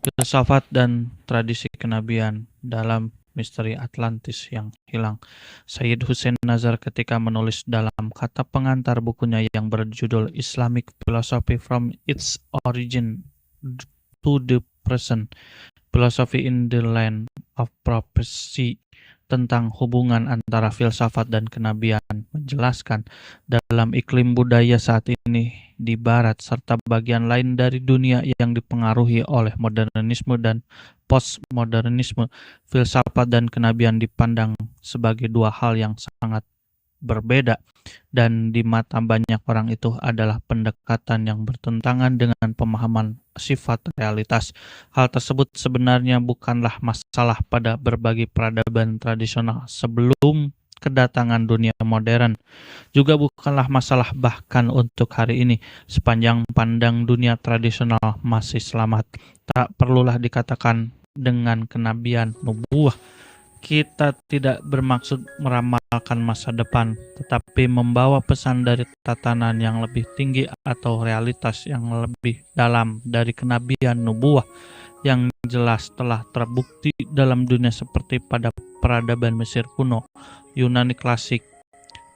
Filsafat dan tradisi kenabian dalam misteri Atlantis yang hilang. Sayyid Hussein Nazar ketika menulis dalam kata pengantar bukunya yang berjudul Islamic Philosophy from its Origin to the Present, Philosophy in the Land of Prophecy, tentang hubungan antara filsafat dan kenabian, menjelaskan dalam iklim budaya saat ini di barat serta bagian lain dari dunia yang dipengaruhi oleh modernisme dan postmodernisme, filsafat dan kenabian dipandang sebagai dua hal yang sangat berbeda, dan di mata banyak orang itu adalah pendekatan yang bertentangan dengan pemahaman sifat realitas. Hal tersebut sebenarnya bukanlah masalah pada berbagai peradaban tradisional sebelum kedatangan dunia modern, juga bukanlah masalah bahkan untuk hari ini. Sepanjang pandang dunia tradisional masih selamat, tak perlulah dikatakan dengan kenabian nubuah. Kita tidak bermaksud meramalkan masa depan, tetapi membawa pesan dari tatanan yang lebih tinggi atau realitas yang lebih dalam dari kenabian nubuah yang jelas telah terbukti dalam dunia seperti pada peradaban Mesir kuno, Yunani klasik,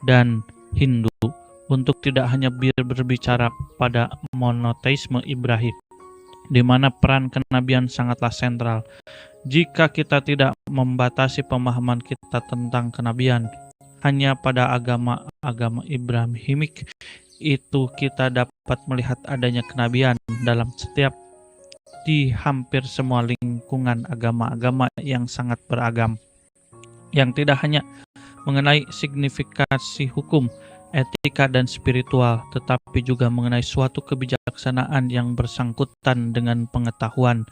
dan Hindu, untuk tidak hanya berbicara pada monoteisme Ibrahim, di mana peran kenabian sangatlah sentral. Jika kita tidak membatasi pemahaman kita tentang kenabian hanya pada agama-agama Ibrahimik, itu kita dapat melihat adanya kenabian dalam di hampir semua lingkungan agama-agama yang sangat beragam, yang tidak hanya mengenai signifikasi hukum, etika, dan spiritual, tetapi juga mengenai suatu kebijaksanaan yang bersangkutan dengan pengetahuan.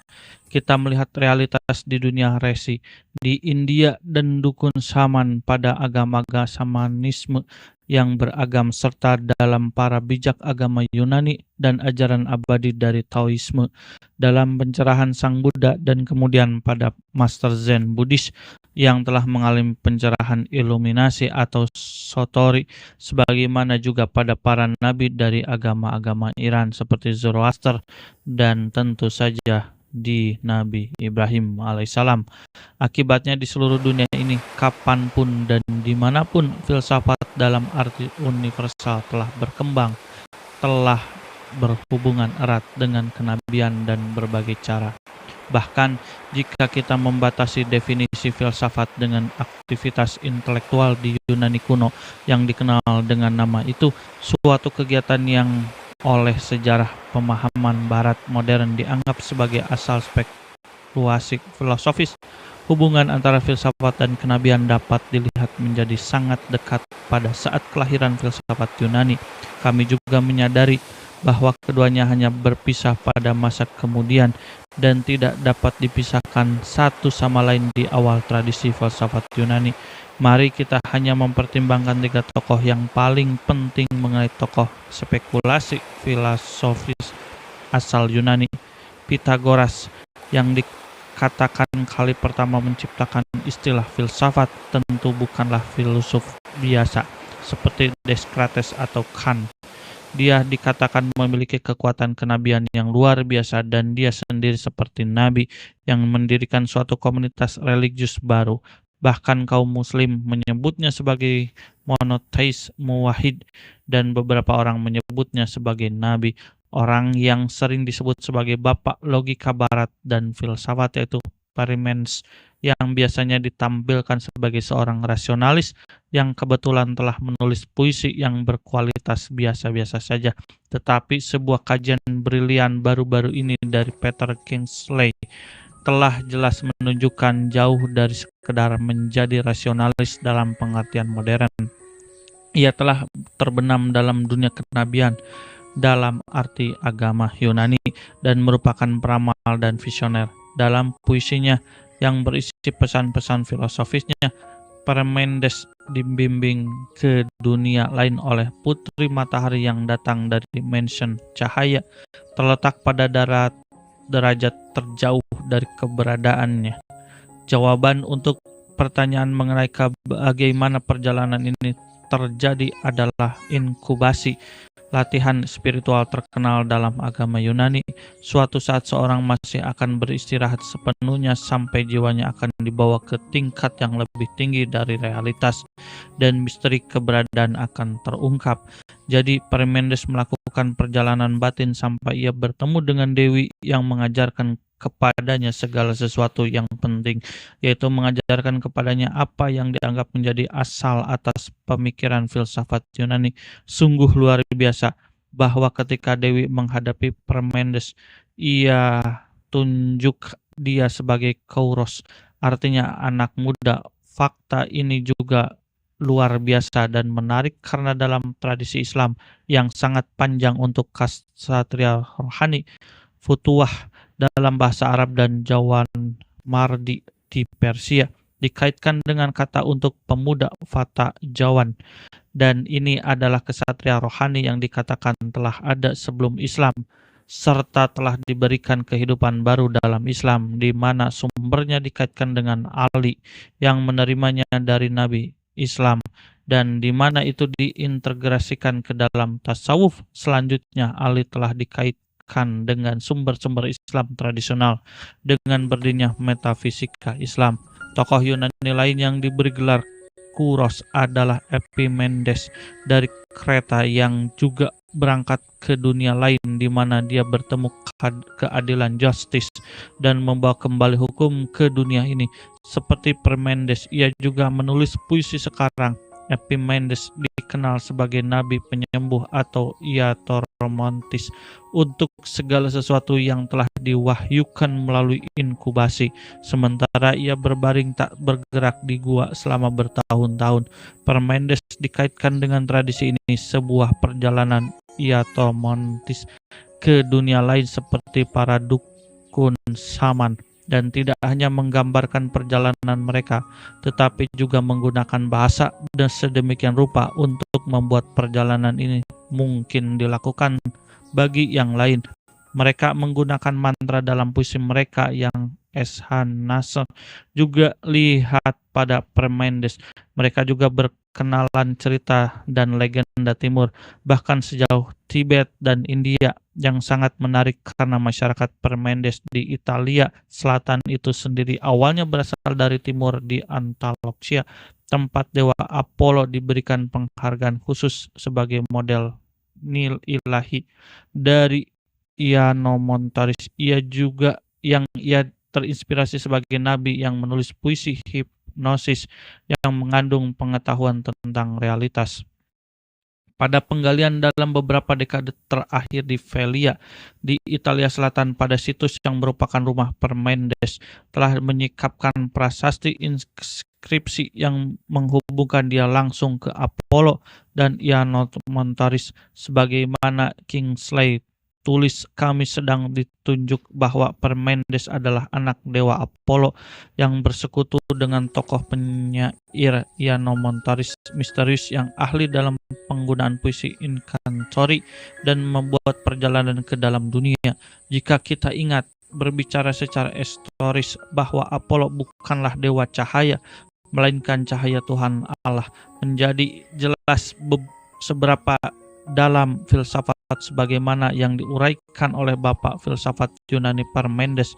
Kita melihat realitas di dunia resi, di India dan dukun Saman, pada agama-agama Samanisme yang beragam, serta dalam para bijak agama Yunani dan ajaran abadi dari Taoisme, dalam pencerahan Sang Buddha, dan kemudian pada Master Zen Buddhis yang telah mengalami pencerahan iluminasi atau Satori, sebagaimana juga pada para nabi dari agama-agama Iran seperti Zoroaster, dan tentu saja di Nabi Ibrahim alaihissalam. Akibatnya di seluruh dunia ini, kapanpun dan dimanapun, filsafat dalam arti universal telah berkembang, telah berhubungan erat dengan kenabian dan berbagai cara. Bahkan jika kita membatasi definisi filsafat dengan aktivitas intelektual di Yunani kuno yang dikenal dengan nama itu, suatu kegiatan yang oleh sejarah pemahaman barat modern dianggap sebagai asal spekulasi filosofis, hubungan antara filsafat dan kenabian dapat dilihat menjadi sangat dekat pada saat kelahiran filsafat Yunani. Kami juga menyadari bahwa keduanya hanya berpisah pada masa kemudian dan tidak dapat dipisahkan satu sama lain di awal tradisi filsafat Yunani. Mari kita hanya mempertimbangkan tiga tokoh yang paling penting mengenai tokoh spekulasi filosofis asal Yunani. Pythagoras, yang dikatakan kali pertama menciptakan istilah filsafat, tentu bukanlah filsuf biasa seperti Descartes atau Kant. Dia dikatakan memiliki kekuatan kenabian yang luar biasa, dan dia sendiri seperti nabi yang mendirikan suatu komunitas religius baru. Bahkan kaum muslim menyebutnya sebagai monoteis muwahhid, dan beberapa orang menyebutnya sebagai nabi. Orang yang sering disebut sebagai bapak logika barat dan filsafat yaitu Parmenides, yang biasanya ditampilkan sebagai seorang rasionalis yang kebetulan telah menulis puisi yang berkualitas biasa-biasa saja. Tetapi sebuah kajian brilian baru-baru ini dari Peter Kingsley telah jelas menunjukkan jauh dari sekedar menjadi rasionalis dalam pengertian modern. Ia telah terbenam dalam dunia kenabian dalam arti agama Yunani dan merupakan peramal dan visioner. Dalam puisinya yang berisi pesan-pesan filosofisnya, Parmenides dibimbing ke dunia lain oleh putri matahari yang datang dari dimensi cahaya, terletak pada derajat terjauh dari keberadaannya. Jawaban untuk pertanyaan mengenai bagaimana perjalanan ini terjadi adalah inkubasi, latihan spiritual terkenal dalam agama Yunani. Suatu saat seorang masih akan beristirahat sepenuhnya sampai jiwanya akan dibawa ke tingkat yang lebih tinggi dari realitas dan misteri keberadaan akan terungkap. Jadi Parmenides melakukan perjalanan batin sampai ia bertemu dengan Dewi yang mengajarkan kepadanya segala sesuatu yang penting, yaitu mengajarkan kepadanya apa yang dianggap menjadi asal atas pemikiran filsafat Yunani. Sungguh luar biasa bahwa ketika Dewi menghadapi Parmenides, ia tunjuk dia sebagai Kouros, artinya anak muda. Fakta ini juga luar biasa dan menarik karena dalam tradisi Islam yang sangat panjang untuk ksatria rohani, futuwah dalam bahasa Arab dan Jawan Mardi di Persia dikaitkan dengan kata untuk pemuda fata Jawan, dan ini adalah kesatria rohani yang dikatakan telah ada sebelum Islam serta telah diberikan kehidupan baru dalam Islam, di mana sumbernya dikaitkan dengan Ali yang menerimanya dari Nabi Islam, dan di mana itu diintegrasikan ke dalam tasawuf. Selanjutnya Ali telah dikaitkan dengan sumber-sumber Islam tradisional dengan berdirinya metafisika Islam. Tokoh Yunani lain yang diberi gelar Kouros adalah Epimendes dari Kreta yang juga berangkat ke dunia lain di mana dia bertemu keadilan justice dan membawa kembali hukum ke dunia ini. Seperti Parmenides, ia juga menulis puisi sekarang. Epimendes dikenal sebagai nabi penyembuh atau iatromontis untuk segala sesuatu yang telah diwahyukan melalui inkubasi, sementara ia berbaring tak bergerak di gua selama bertahun-tahun. Parmenides dikaitkan dengan tradisi ini sebuah perjalanan iatromontis ke dunia lain seperti para dukun saman, dan tidak hanya menggambarkan perjalanan mereka, tetapi juga menggunakan bahasa dan sedemikian rupa untuk membuat perjalanan ini mungkin dilakukan bagi yang lain. Mereka menggunakan mantra dalam puisi mereka yang Eshanase. Juga lihat pada Parmenides, mereka juga berkenalan cerita dan legenda timur, bahkan sejauh Tibet dan India, yang sangat menarik karena masyarakat Parmenides di Italia Selatan itu sendiri awalnya berasal dari timur di Antaloksia, tempat dewa Apollo diberikan penghargaan khusus sebagai model nil ilahi dari Ionomontaris. Ia terinspirasi sebagai nabi yang menulis puisi hipnosis yang mengandung pengetahuan tentang realitas. Pada penggalian dalam beberapa dekade terakhir di Velia, di Italia Selatan, pada situs yang merupakan rumah Parmenides, telah menyikapkan prasasti inskripsi yang menghubungkan dia langsung ke Apollo dan Ionomontaris, sebagaimana Kingsley tulis, kami sedang ditunjuk bahwa Parmenides adalah anak dewa Apollo yang bersekutu dengan tokoh penyair Ionomontaris misterius yang ahli dalam penggunaan puisi inkantori dan membuat perjalanan ke dalam dunia. Jika kita ingat, berbicara secara historis, bahwa Apollo bukanlah dewa cahaya, melainkan cahaya Tuhan Allah, menjadi jelas seberapa dalam filsafat sebagaimana yang diuraikan oleh Bapak filsafat Yunani Parmenides.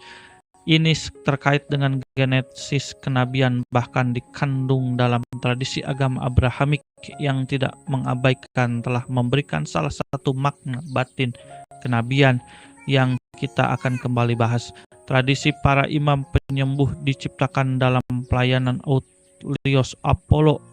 Ini terkait dengan genesis kenabian, bahkan dikandung dalam tradisi agama Abrahamik yang tidak mengabaikan telah memberikan salah satu makna batin kenabian yang kita akan kembali bahas. Tradisi para imam penyembuh diciptakan dalam pelayanan Aulios Apollo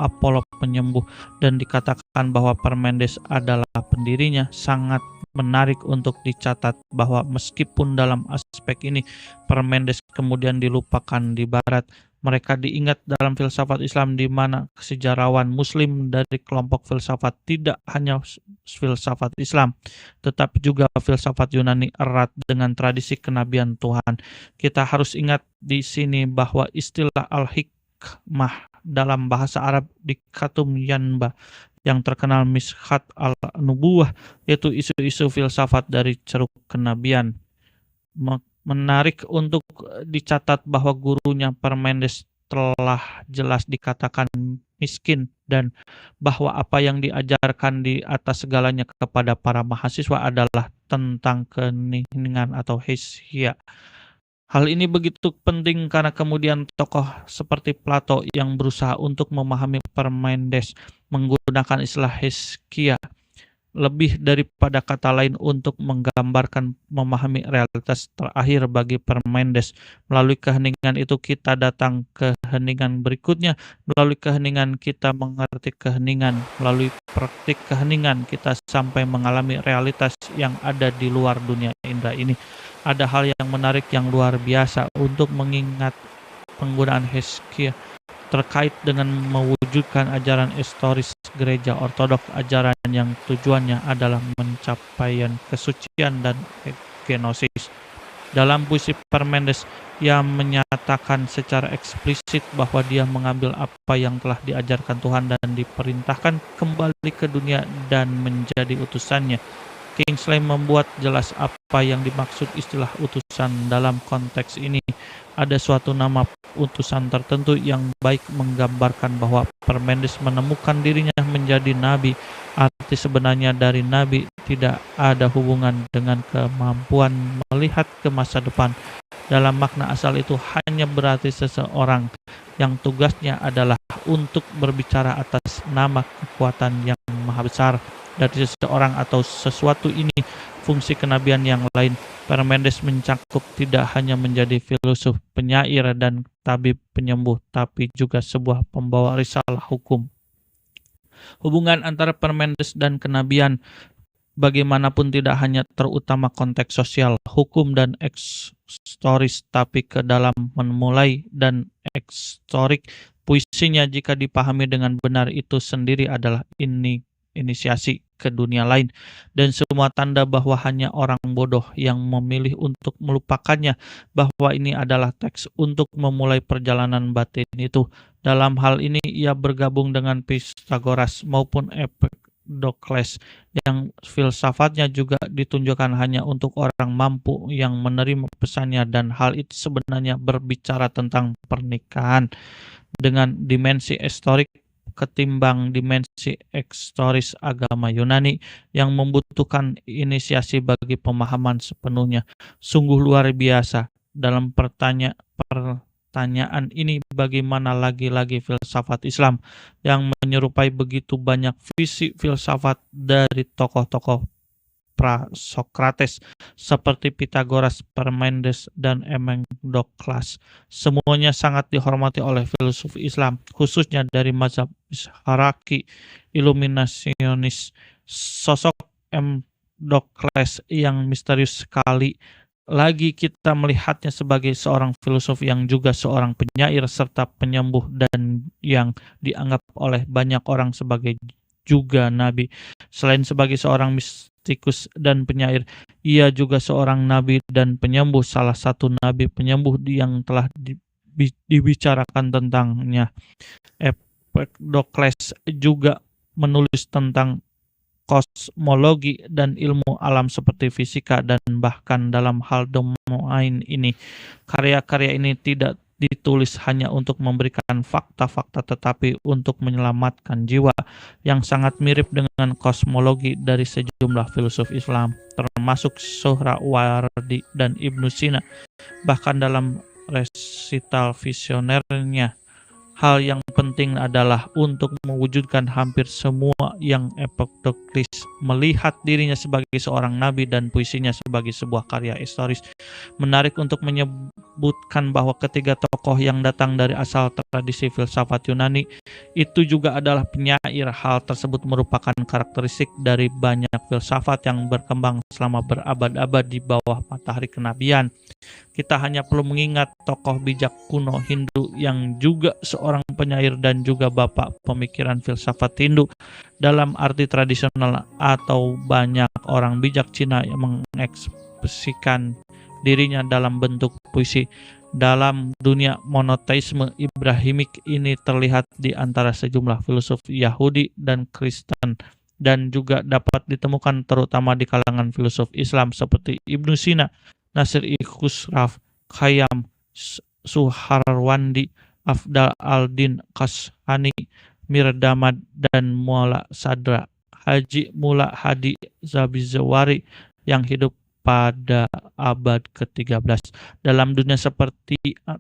penyembuh, dan dikatakan bahwa Parmenides adalah pendirinya. Sangat menarik untuk dicatat bahwa meskipun dalam aspek ini Parmenides kemudian dilupakan di barat, mereka diingat dalam filsafat Islam, di mana sejarawan muslim dari kelompok filsafat tidak hanya filsafat Islam tetapi juga filsafat Yunani erat dengan tradisi kenabian Tuhan. Kita harus ingat di sini bahwa istilah al-hikmah dalam bahasa Arab dikatum yanba yang terkenal Mishat al-Nubuwah, yaitu isu-isu filsafat dari ceruk kenabian. Menarik untuk dicatat bahwa gurunya Parmenides telah jelas dikatakan miskin, dan bahwa apa yang diajarkan di atas segalanya kepada para mahasiswa adalah tentang keheningan atau hesia. Hal ini begitu penting karena kemudian tokoh seperti Plato yang berusaha untuk memahami Parmenides menggunakan istilah hesychia lebih daripada kata lain untuk menggambarkan memahami realitas terakhir bagi Parmenides. Melalui keheningan itu kita datang ke keheningan berikutnya, melalui keheningan kita mengerti keheningan, melalui praktik keheningan kita sampai mengalami realitas yang ada di luar dunia indera ini. Ada hal yang menarik yang luar biasa untuk mengingat penggunaan hesychia terkait dengan mewujudkan ajaran historis gereja ortodoks, ajaran yang tujuannya adalah pencapaian kesucian dan genosis. Dalam puisi Parmenides, ia menyatakan secara eksplisit bahwa dia mengambil apa yang telah diajarkan Tuhan dan diperintahkan kembali ke dunia dan menjadi utusannya. Kingsley membuat jelas apa yang dimaksud istilah utusan dalam konteks ini. Ada suatu nama utusan tertentu yang baik menggambarkan bahwa Parmenides menemukan dirinya menjadi nabi. Arti sebenarnya dari nabi tidak ada hubungan dengan kemampuan melihat ke masa depan. Dalam makna asal itu hanya berarti seseorang yang tugasnya adalah untuk berbicara atas nama kekuatan yang maha besar. Dari seseorang atau sesuatu ini fungsi kenabian yang lain. Parmenides mencakup tidak hanya menjadi filosof, penyair, dan tabib penyembuh, tapi juga sebuah pembawa risalah hukum. Hubungan antara Parmenides dan kenabian bagaimanapun tidak hanya terutama konteks sosial, hukum, dan ekstoris, tapi ke dalam memulai dan ekstorik puisinya jika dipahami dengan benar itu sendiri adalah inisiasi ke dunia lain, dan semua tanda bahwa hanya orang bodoh yang memilih untuk melupakannya, bahwa ini adalah teks untuk memulai perjalanan batin itu. Dalam hal ini ia bergabung dengan Pythagoras maupun Empedokles yang filsafatnya juga ditunjukkan hanya untuk orang mampu yang menerima pesannya, dan hal itu sebenarnya berbicara tentang pernikahan dengan dimensi historik ketimbang dimensi ekstoris agama Yunani yang membutuhkan inisiasi bagi pemahaman sepenuhnya. Sungguh luar biasa. Dalam pertanyaan ini, bagaimana lagi-lagi filsafat Islam yang menyerupai begitu banyak visi filsafat dari tokoh-tokoh pra-Sokrates seperti Pythagoras, Parmenides, dan Empedokles. Semuanya sangat dihormati oleh filsuf Islam, khususnya dari mazhab Isharaki Iluminasionis. Sosok Empedokles yang misterius sekali lagi kita melihatnya sebagai seorang filosof yang juga seorang penyair serta penyembuh, dan yang dianggap oleh banyak orang sebagai juga nabi. Selain sebagai seorang mistikus dan penyair, ia juga seorang nabi dan penyembuh, salah satu nabi penyembuh yang telah dibicarakan tentangnya. Empedokles juga menulis tentang kosmologi dan ilmu alam seperti fisika, dan bahkan dalam hal domain ini, karya-karya ini tidak ditulis hanya untuk memberikan fakta-fakta tetapi untuk menyelamatkan jiwa, yang sangat mirip dengan kosmologi dari sejumlah filsuf Islam termasuk Suhrawardi dan Ibnu Sina. Bahkan dalam resital visionernya, hal yang penting adalah untuk mewujudkan hampir semua yang Empedokles melihat dirinya sebagai seorang nabi dan puisinya sebagai sebuah karya historis. Menarik untuk menyebutkan bahwa ketiga tokoh yang datang dari asal tradisi filsafat Yunani itu juga adalah penyair. Hal tersebut merupakan karakteristik dari banyak filsafat yang berkembang selama berabad-abad di bawah matahari kenabian. Kita hanya perlu mengingat tokoh bijak kuno Hindu yang juga seorang penyair dan juga bapak pemikiran filsafat Hindu dalam arti tradisional, atau banyak orang bijak Cina yang mengekspresikan dirinya dalam bentuk puisi. Dalam dunia monoteisme Ibrahimik ini terlihat di antara sejumlah filsuf Yahudi dan Kristen, dan juga dapat ditemukan terutama di kalangan filsuf Islam seperti Ibnu Sina, Nasir-i Khusraw, Khayyam, Suhrawardi, Afdal al-Din Kashani, Mirdamad dan Mualla Sadra. Haji Mula Hadi Zabizawari yang hidup pada abad ke-13. Dalam dunia seperti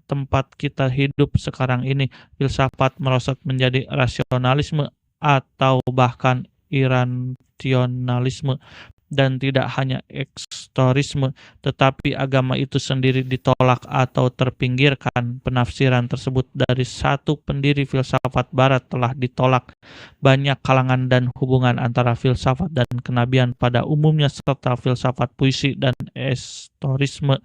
tempat kita hidup sekarang ini, filsafat merosot menjadi rasionalisme atau bahkan irasionalisme, dan tidak hanya ekstorisme, tetapi agama itu sendiri ditolak atau terpinggirkan. Penafsiran tersebut dari satu pendiri filsafat barat telah ditolak banyak kalangan, dan hubungan antara filsafat dan kenabian pada umumnya serta filsafat puisi dan estorisme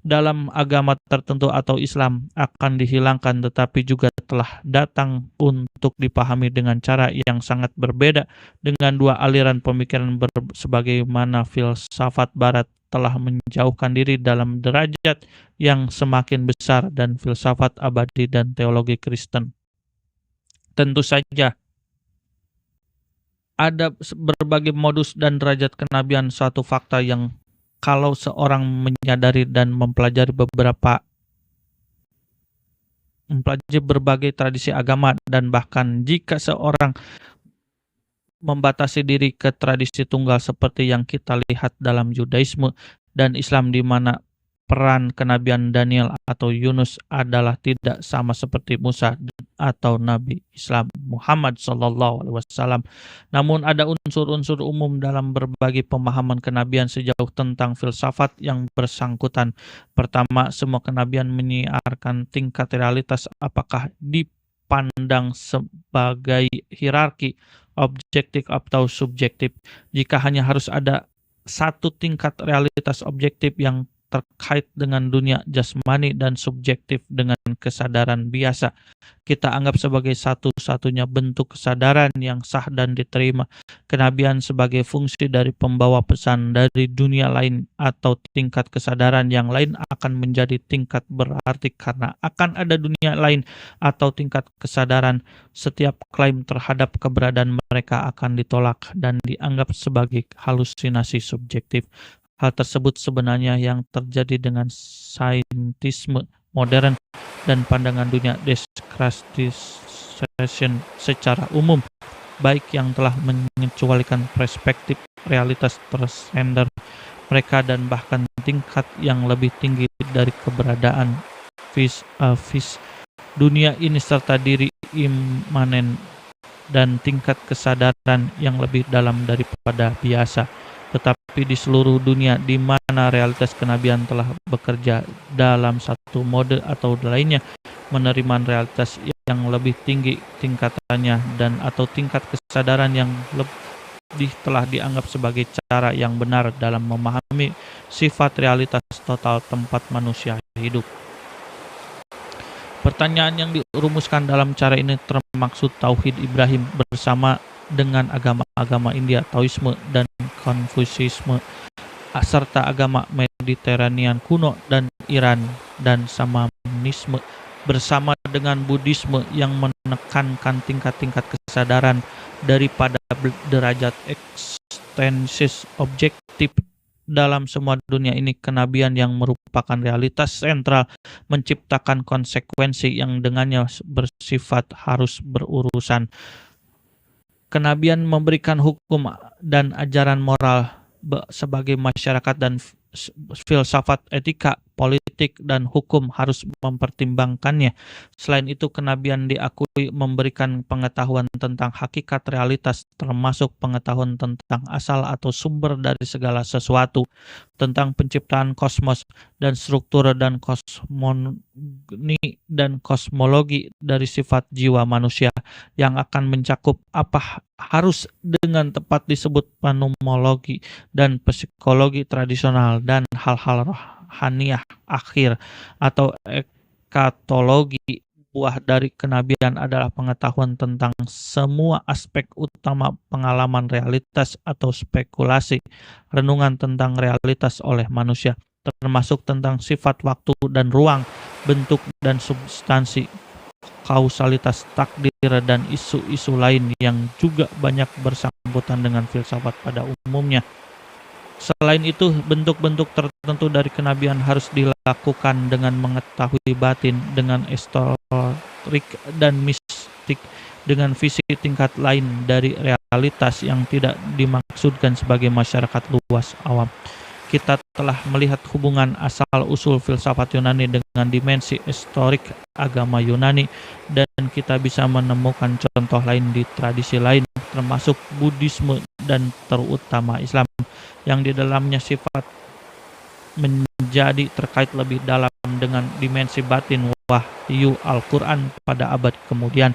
dalam agama tertentu atau Islam akan dihilangkan, tetapi juga telah datang untuk dipahami dengan cara yang sangat berbeda dengan dua aliran pemikiran sebagaimana filsafat barat telah menjauhkan diri dalam derajat yang semakin besar dan filsafat abadi dan teologi Kristen. Tentu saja ada berbagai modus dan derajat kenabian, suatu fakta yang kalau seorang menyadari dan mempelajari berbagai tradisi agama, dan bahkan jika seorang membatasi diri ke tradisi tunggal seperti yang kita lihat dalam Judaisme dan Islam, di mana peran kenabian Daniel atau Yunus adalah tidak sama seperti Musa atau Nabi Islam Muhammad SAW. Namun ada unsur-unsur umum dalam berbagai pemahaman kenabian sejauh tentang filsafat yang bersangkutan. Pertama, semua kenabian menyiarkan tingkat realitas, apakah dipandang sebagai hierarki, objektif atau subjektif. Jika hanya harus ada satu tingkat realitas objektif yang terkait dengan dunia jasmani dan subjektif dengan kesadaran biasa, kita anggap sebagai satu-satunya bentuk kesadaran yang sah dan diterima. Kenabian sebagai fungsi dari pembawa pesan dari dunia lain atau tingkat kesadaran yang lain akan menjadi tingkat berarti karena akan ada dunia lain atau tingkat kesadaran. Setiap klaim terhadap keberadaan mereka akan ditolak dan dianggap sebagai halusinasi subjektif. Hal tersebut sebenarnya yang terjadi dengan saintisme modern dan pandangan dunia deskriptisasi secara umum, baik yang telah mengecualikan perspektif realitas transender mereka dan bahkan tingkat yang lebih tinggi dari keberadaan vis-a-vis dunia ini serta diri imanen dan tingkat kesadaran yang lebih dalam daripada biasa. Tetapi di seluruh dunia di mana realitas kenabian telah bekerja dalam satu mode atau lainnya, menerima realitas yang lebih tinggi tingkatannya dan atau tingkat kesadaran yang lebih telah dianggap sebagai cara yang benar dalam memahami sifat realitas total tempat manusia hidup. Pertanyaan yang dirumuskan dalam cara ini termaksud Tauhid Ibrahim bersama dengan agama-agama India, Taoisme dan Konfusiisme, serta agama Mediterranean kuno dan Iran dan Shamanisme, bersama dengan Buddhisme yang menekankan tingkat-tingkat kesadaran daripada derajat ekstensis objektif. Dalam semua dunia ini, kenabian yang merupakan realitas sentral menciptakan konsekuensi yang dengannya bersifat harus berurusan. Kenabian memberikan hukum dan ajaran moral sebagai masyarakat, dan filsafat, etika, politik, dan hukum harus mempertimbangkannya. Selain itu, kenabian diakui memberikan pengetahuan tentang hakikat realitas, termasuk pengetahuan tentang asal atau sumber dari segala sesuatu, tentang penciptaan kosmos dan struktur dan kosmologi dari sifat jiwa manusia, yang akan mencakup apa harus dengan tepat disebut fenomenologi dan psikologi tradisional, dan hal-hal rohaniah akhir atau ekatologi. Buah dari kenabian adalah pengetahuan tentang semua aspek utama pengalaman realitas atau spekulasi renungan tentang realitas oleh manusia, termasuk tentang sifat waktu dan ruang, bentuk dan substansi, kausalitas, takdir, dan isu-isu lain yang juga banyak bersangkutan dengan filsafat pada umumnya. Selain itu, bentuk-bentuk tertentu dari kenabian harus dilakukan dengan mengetahui batin, dengan esoterik dan mistik, dengan visi tingkat lain dari realitas yang tidak dimaksudkan sebagai masyarakat luas awam. Kita telah melihat hubungan asal-usul filsafat Yunani dengan dimensi historik agama Yunani, dan kita bisa menemukan contoh lain di tradisi lain, termasuk Buddhisme dan terutama Islam, yang di dalamnya sifat menjadi terkait lebih dalam dengan dimensi batin wahyu Al-Quran pada abad kemudian.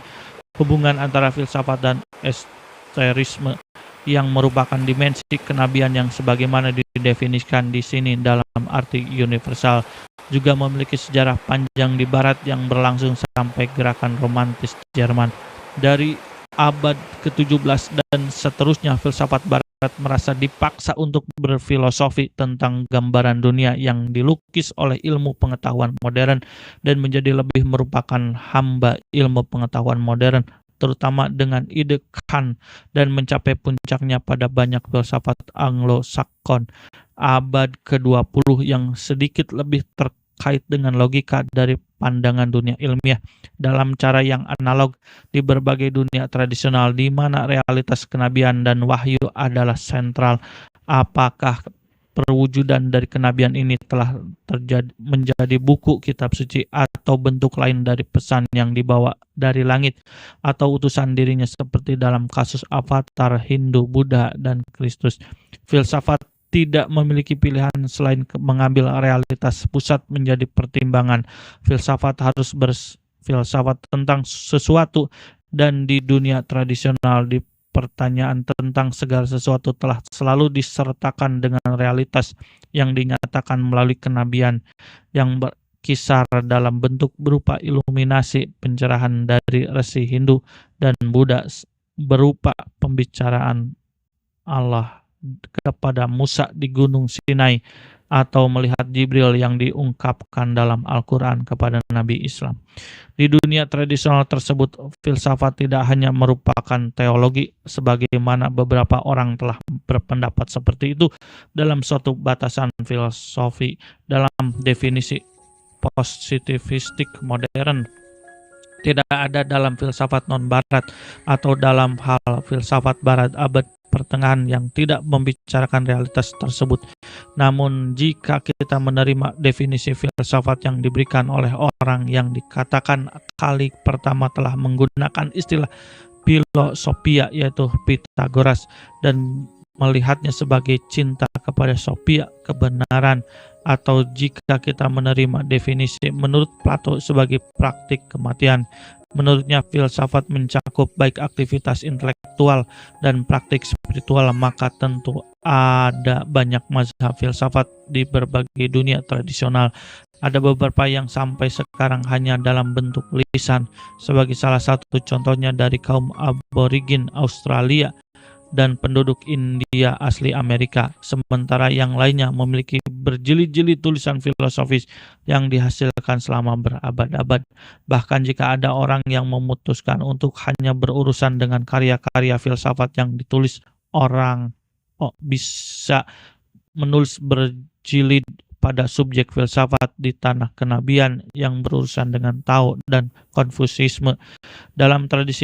Hubungan antara filsafat dan esoterisme yang merupakan dimensi kenabian yang sebagaimana didefinisikan di sini dalam arti universal juga memiliki sejarah panjang di barat yang berlangsung sampai gerakan romantis Jerman. Dari abad ke-17 dan seterusnya, filsafat barat merasa dipaksa untuk berfilosofi tentang gambaran dunia yang dilukis oleh ilmu pengetahuan modern dan menjadi lebih merupakan hamba ilmu pengetahuan modern, terutama dengan ide Kant, dan mencapai puncaknya pada banyak filsafat Anglo-Sakson abad ke-20 yang sedikit lebih terkait dengan logika dari pandangan dunia ilmiah dalam cara yang analog di berbagai dunia tradisional di mana realitas kenabian dan wahyu adalah sentral. Apakah perwujudan dari kenabian ini telah terjadi menjadi buku kitab suci atau bentuk lain dari pesan yang dibawa dari langit atau utusan dirinya seperti dalam kasus avatar Hindu, Buddha, dan Kristus? Filsafat tidak memiliki pilihan selain mengambil realitas pusat menjadi pertimbangan. Filsafat harus berfilsafat tentang sesuatu, dan di dunia tradisional di pertanyaan tentang segala sesuatu telah selalu disertakan dengan realitas yang dinyatakan melalui kenabian yang berkisar dalam bentuk berupa iluminasi pencerahan dari resi Hindu dan Buddha, berupa pembicaraan Allah kepada Musa di Gunung Sinai, atau melihat Jibril yang diungkapkan dalam Al-Quran kepada Nabi Islam. Di dunia tradisional tersebut, filsafat tidak hanya merupakan teologi, sebagaimana beberapa orang telah berpendapat seperti itu dalam suatu batasan filosofi. Dalam definisi positivistik modern, tidak ada dalam filsafat non-barat atau dalam hal filsafat barat abad pertengahan yang tidak membicarakan realitas tersebut. Namun jika kita menerima definisi filsafat yang diberikan oleh orang yang dikatakan kali pertama telah menggunakan istilah filosofia, yaitu Pythagoras, dan melihatnya sebagai cinta kepada Sophia, kebenaran, atau jika kita menerima definisi menurut Plato sebagai praktik kematian, menurutnya filsafat mencakup baik aktivitas intelektual dan praktik spiritual, maka tentu ada banyak mazhab filsafat di berbagai dunia tradisional. Ada beberapa yang sampai sekarang hanya dalam bentuk lisan, sebagai salah satu contohnya dari kaum aborigin Australia dan penduduk India asli Amerika, sementara yang lainnya memiliki berjilid-jilid tulisan filosofis yang dihasilkan selama berabad-abad. Bahkan jika ada orang yang memutuskan untuk hanya berurusan dengan karya-karya filsafat yang ditulis orang, bisa menulis berjilid pada subjek filsafat di tanah kenabian yang berurusan dengan Tao dan Konfusiisme. Dalam tradisi